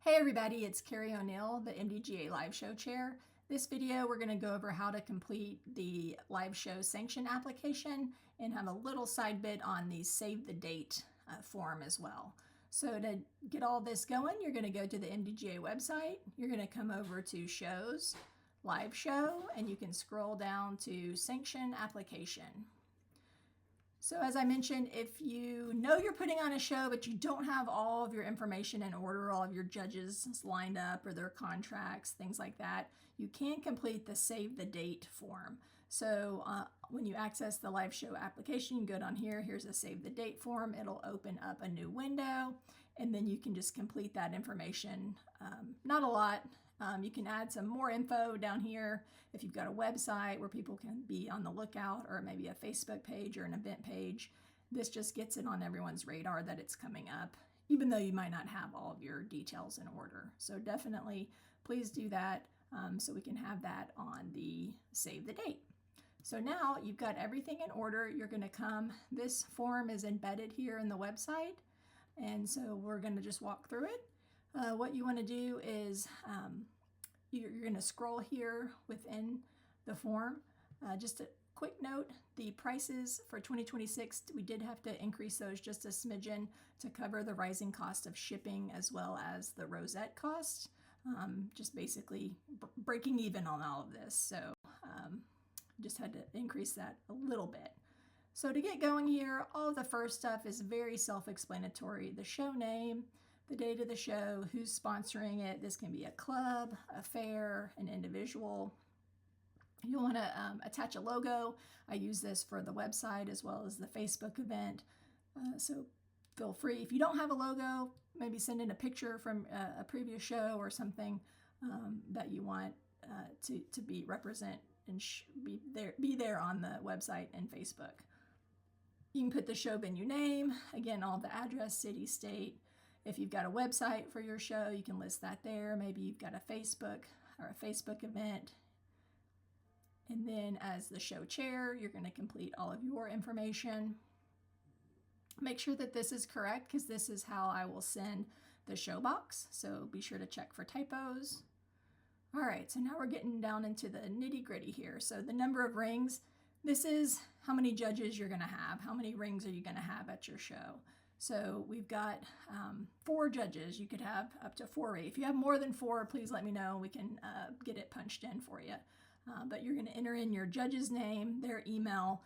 Hey everybody, it's Carrie O'Neill, the MDGA live show chair. This video we're going to go over how to complete the live show sanction application and have a little side bit on the save the date form as well. So to get all this going, you're going to go to the MDGA website. You're going to come over to shows, live show, and you can scroll down to sanction application. So as I mentioned, if you know you're putting on a show, but you don't have all of your information in order, all of your judges lined up or their contracts, things like that, you can complete the save the date form. So when you access the live show application, you can go down here, here's a save the date form. It'll open up a new window, and then you can just complete that information. Not a lot. You can add some more info down here if you've got a website where people can be on the lookout, or maybe a Facebook page or an event page. This just gets it on everyone's radar that it's coming up, even though you might not have all of your details in order. So definitely please do that so we can have that on the save the date. So now you've got everything in order. You're going to come, this form is embedded here in the website, and so we're going to just walk through it. What you want to do is you're going to scroll here within the form. Just a quick note, the prices for 2026, we did have to increase those just a smidgen to cover the rising cost of shipping as well as the rosette cost. Just basically breaking even on all of this. So just had to increase that a little bit. So to get going here, all of the first stuff is very self-explanatory. The show name, the date of the show, who's sponsoring it. This can be a club, a fair, an individual. You want to attach a logo. I use this for the website as well as the Facebook event. So feel free. If you don't have a logo, maybe send in a picture from a previous show or something that you want to be represent and be there on the website and Facebook. You can put the show venue name, again, all the address, city, state. If you've got a website for your show, you can list that there. Maybe you've got a Facebook or a Facebook event. And then as the show chair, you're going to complete all of your information. Make sure that this is correct because this is how I will send the show box. So be sure to check for typos. All right, so now we're getting down into the nitty gritty here. So the number of rings, this is how many judges you're going to have. How many rings are you going to have at your show? So we've got 4 judges. You could have up to 4. If you have more than 4, please let me know. We can get it punched in for you. But you're going to enter in your judge's name, their email.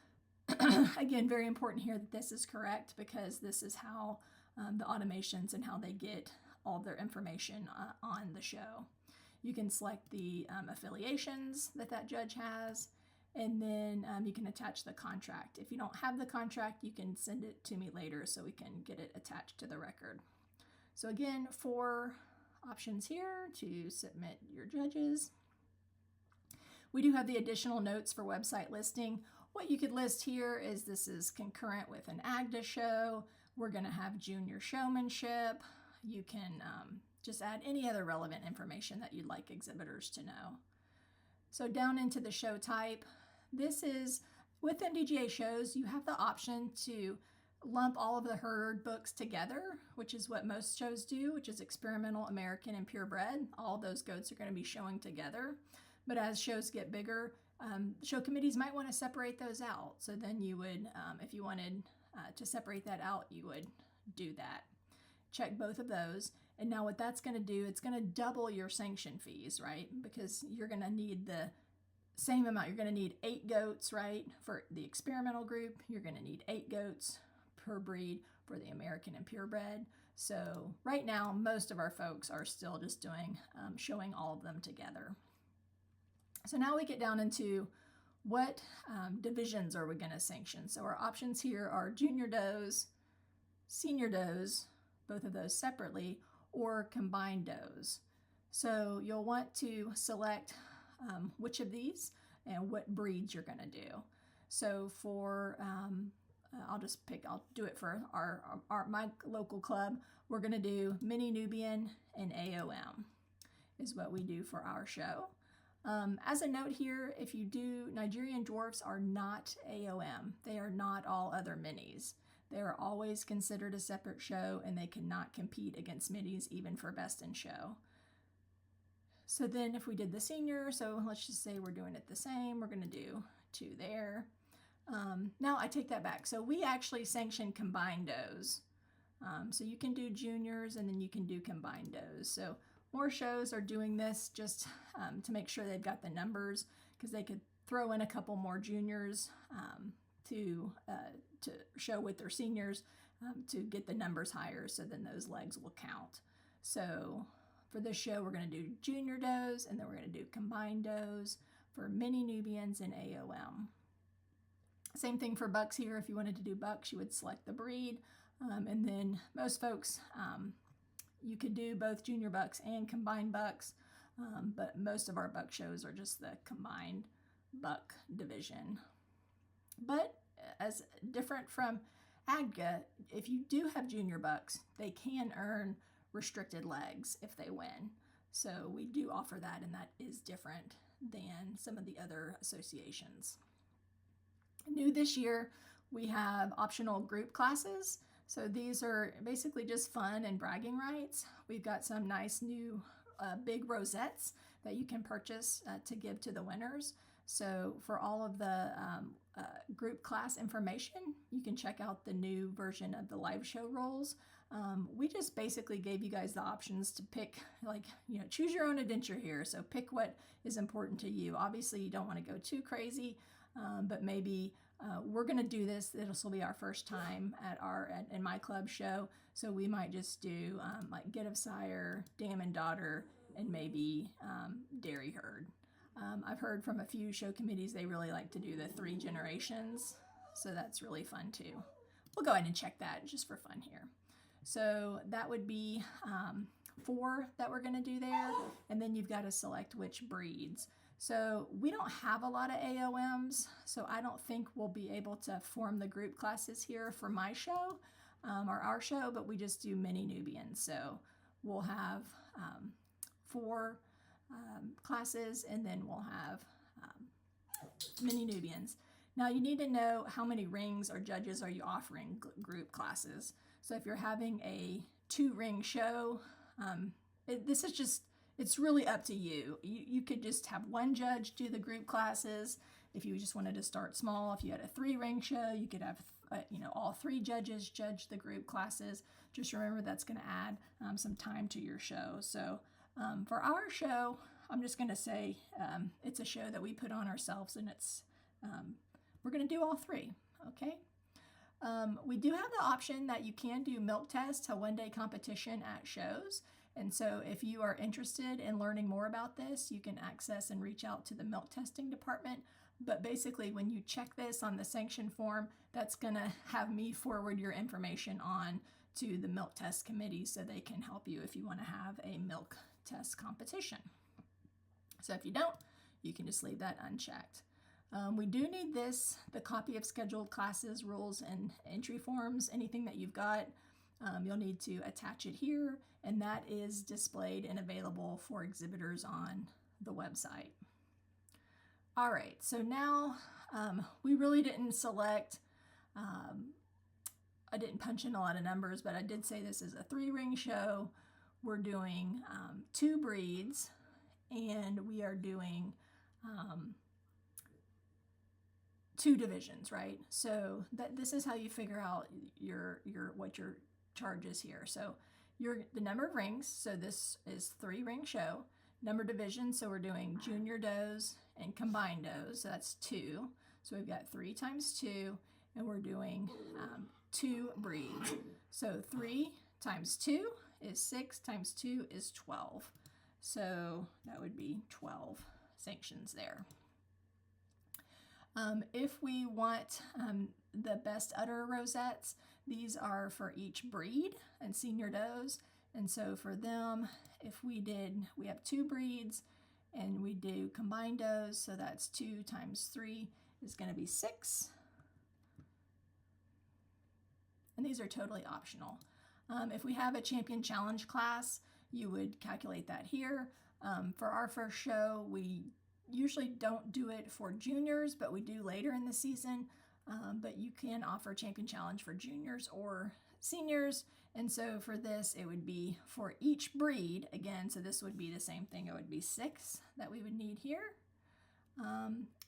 Again, very important here that this is correct because this is how the automations and how they get all their information on the show. You can select the affiliations that judge has. And then you can attach the contract. If you don't have the contract, you can send it to me later so we can get it attached to the record. So again, 4 options here to submit your judges. We do have the additional notes for website listing. What you could list here is this is concurrent with an AGDA show. We're going to have junior showmanship. You can just add any other relevant information that you'd like exhibitors to know. So down into the show type, this is, with MDGA shows, you have the option to lump all of the herd books together, which is what most shows do, which is experimental, American, and purebred. All those goats are going to be showing together. But as shows get bigger, show committees might want to separate those out. So then you would, if you wanted to separate that out, you would do that. Check both of those. And now what that's going to do, it's going to double your sanction fees, right? Because you're going to need the same amount. You're going to need 8 goats, right? For the experimental group, you're going to need 8 goats per breed for the American and purebred. So right now, most of our folks are still just doing, showing all of them together. So now we get down into what divisions are we going to sanction. So our options here are junior does, senior does, both of those separately, or combined does. So you'll want to select which of these and what breeds you're going to do. So for, I'll do it for my local club. We're going to do Mini Nubian and AOM is what we do for our show. As a note here, if you do, Nigerian dwarfs are not AOM. They are not all other minis. They are always considered a separate show, and they cannot compete against middies even for best in show. So then if we did the senior, so let's just say we're doing it the same, we're going to do 2 there. Now I take that back. So we actually sanction combined does. So you can do juniors and then you can do combined does. So more shows are doing this just to make sure they've got the numbers, because they could throw in a couple more juniors to show with their seniors to get the numbers higher, so then those legs will count. So for this show, we're going to do junior does, and then we're going to do combined does for mini Nubians and AOM. Same thing for bucks here. If you wanted to do bucks, you would select the breed. And then most folks, you could do both junior bucks and combined bucks, but most of our buck shows are just the combined buck division. But as different from ADGA, if you do have junior bucks, they can earn restricted legs if they win. So we do offer that, and that is different than some of the other associations. New this year, we have optional group classes. So these are basically just fun and bragging rights. We've got some nice new big rosettes that you can purchase to give to the winners. So for all of the group class information, you can check out the new version of the live show rules. We just basically gave you guys the options to pick, choose your own adventure here. So pick what is important to you. Obviously, you don't want to go too crazy, but maybe we're going to do this. This will be our first time in my club show. So we might just do like Get of Sire, Dam and Daughter, and maybe Dairy Herd. I've heard from a few show committees they really like to do the 3 generations. So that's really fun too. We'll go ahead and check that just for fun here. So that would be 4 that we're going to do there. And then you've got to select which breeds. So we don't have a lot of AOMs, so I don't think we'll be able to form the group classes here for my show or our show, but we just do mini Nubians. So we'll have 4 classes, and then we'll have mini Nubians. Now you need to know how many rings or judges are you offering group classes. So if you're having a 2-ring show, it's really up to you. You could just have 1 judge do the group classes. If you just wanted to start small, if you had a 3-ring show, you could have all 3 judges judge the group classes. Just remember that's going to add some time to your show. So for our show, I'm just going to say it's a show that we put on ourselves, and it's we're going to do all 3. Okay. We do have the option that you can do milk tests, a 1-day competition at shows. And so if you are interested in learning more about this, you can access and reach out to the milk testing department. But basically, when you check this on the sanction form, that's going to have me forward your information on to the milk test committee so they can help you if you want to have a milk test competition. So if you don't, you can just leave that unchecked. We do need the copy of scheduled classes, rules, and entry forms. Anything that you've got, you'll need to attach it here, and that is displayed and available for exhibitors on the website. All right, so now we really didn't select, I didn't punch in a lot of numbers, but I did say this is a 3-ring show. We're doing 2 breeds, and we are doing 2 divisions, right? So this is how you figure out what your charge is here. So the number of rings, so this is 3-ring show. Number division, so we're doing junior does and combined does, so that's 2. So we've got 3 times 2, and we're doing 2 breeds. So 3 times 2 is 6, times 2 is 12. So that would be 12 sanctions there. If we want the best udder rosettes, these are for each breed and senior does. And so for them, we have 2 breeds and we do combined does. So that's 2 times 3 is going to be 6. And these are totally optional. If we have a champion challenge class, you would calculate that here. For our first show, we usually don't do it for juniors, but we do later in the season. but you can offer champion challenge for juniors or seniors. And so for this, it would be for each breed, again, so this would be the same thing. It would be 6 that we would need here.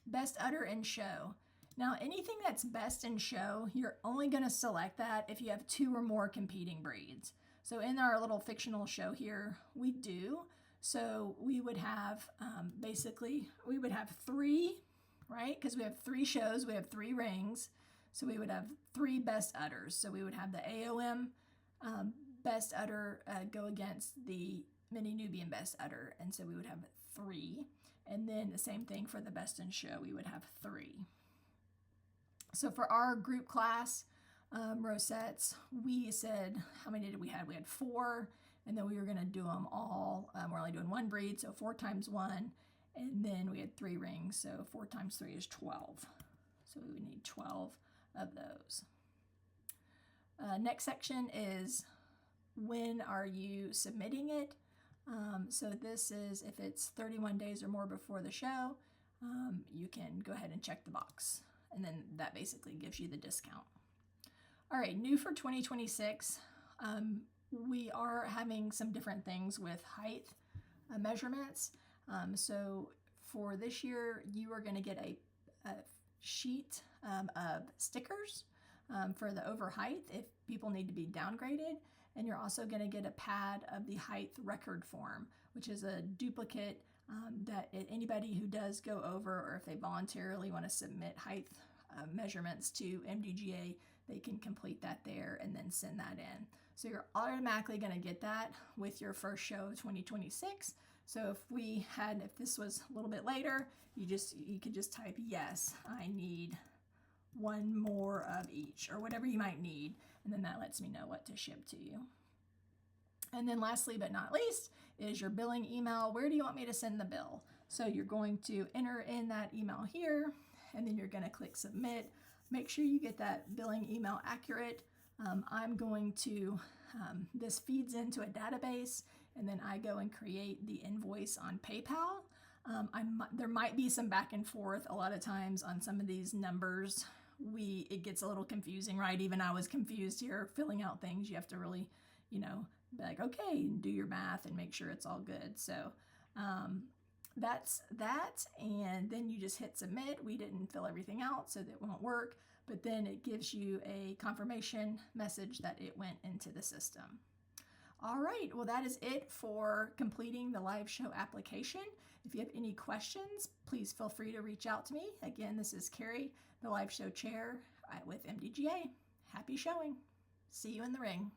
Best udder and show. Now, anything that's best in show, you're only going to select that if you have 2 or more competing breeds. So in our little fictional show here, we do. So we would have, basically, we would have 3, right? Because we have 3 shows, we have 3 rings. So we would have 3 best udders. So we would have the AOM best udder go against the mini Nubian best udder. And so we would have 3. And then the same thing for the best in show, we would have 3. So for our group class rosettes, we said, how many did we have? We had 4, and then we were going to do them all. We're only doing 1 breed, so 4 times 1, and then we had 3 rings, so 4 times 3 is 12. So we would need 12 of those. Next section is when are you submitting it? So this is if it's 31 days or more before the show, you can go ahead and check the box. And then that basically gives you the discount. All right, new for 2026, we are having some different things with height measurements. So for this year, you are going to get a sheet of stickers for the over height if people need to be downgraded. And you're also going to get a pad of the height record form, which is a duplicate that anybody who does go over, or if they voluntarily want to submit height measurements to MDGA, they can complete that there and then send that in. So you're automatically going to get that with your first show of 2026. So if this was a little bit later, you could just type, yes, I need 1 more of each, or whatever you might need, and then that lets me know what to ship to you. And then lastly but not least is your billing email. Where do you want me to send the bill? So you're going to enter in that email here, and then you're going to click submit. Make sure you get that billing email accurate. I'm going to, this feeds into a database, and then I go and create the invoice on PayPal. There might be some back and forth a lot of times on some of these numbers. It gets a little confusing, right? Even I was confused here filling out things. You have to really, be like, okay, do your math and make sure it's all good. So that's that. And then you just hit submit. We didn't fill everything out, so that won't work. But then it gives you a confirmation message that it went into the system. All right, well, that is it for completing the live show application. If you have any questions, please feel free to reach out to me. Again, this is Carrie, the live show chair with MDGA. Happy showing. See you in the ring.